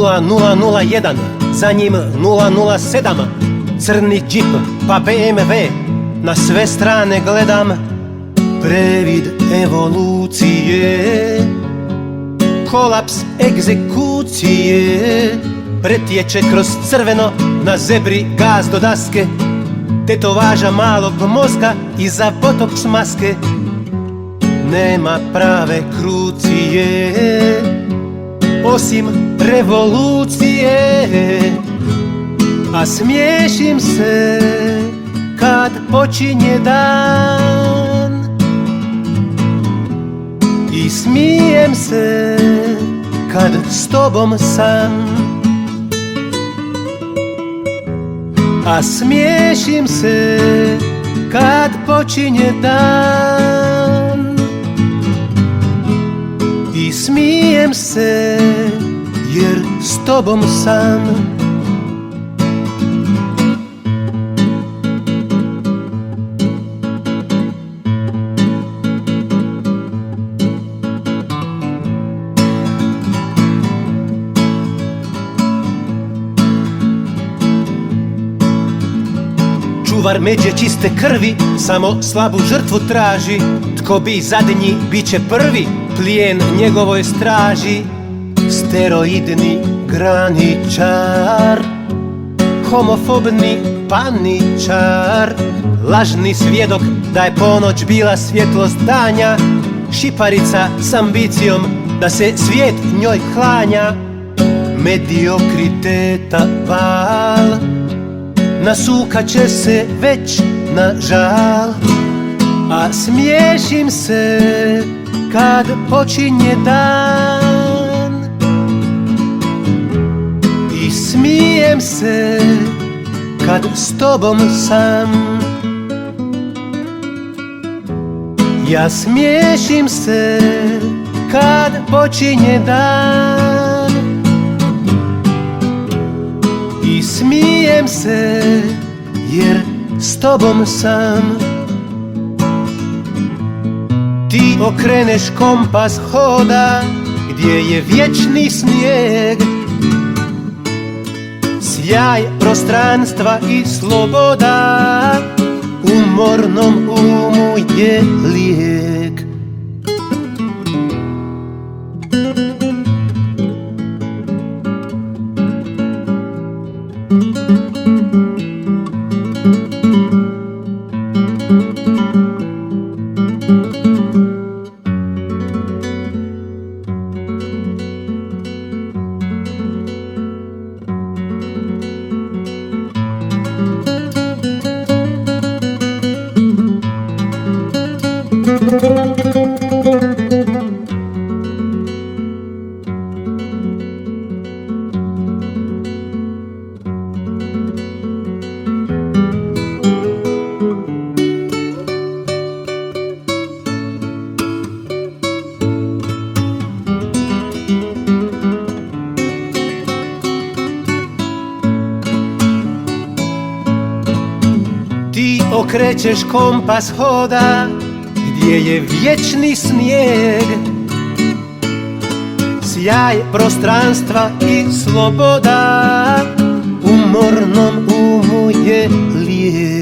0001, za njim 007, crni džip pa BMW, na sve strane gledam previd evolucije, kolaps egzekucije, pretječe kroz crveno, na zebri gaz do daske, tetovaža malog mozga iza botoks maske. Nema prave krucije osim revolucije, a smiješim se kad počinje dan i smijem se kad s tobom sam, a smiješim se kad počinje dan i smijem se jer s tobom sam. Čuvar međe čiste krvi samo slabu žrtvu traži, tko bi zadnji bit će prvi, plijen njegovoj straži. Steroidni graničar, homofobni paničar, lažni svjedok da je ponoć bila svjetlost danja, šiparica s ambicijom da se svijet njoj klanja. Mediokriteta val nasukat će se već na žal, a smiješim se kad počinje dan i smijem se kad s tobom sam. Ja smiješim se kad počinje dan i smijem se jer s tobom sam. Ti okreneš kompas hoda gdje je vječni snijeg, sjaj prostranstva i sloboda umornom umu je lijek. Ti okrećeš kompas hoda gdje je vječni snijeg, sjaj prostranstva i sloboda umornom umu je lijek.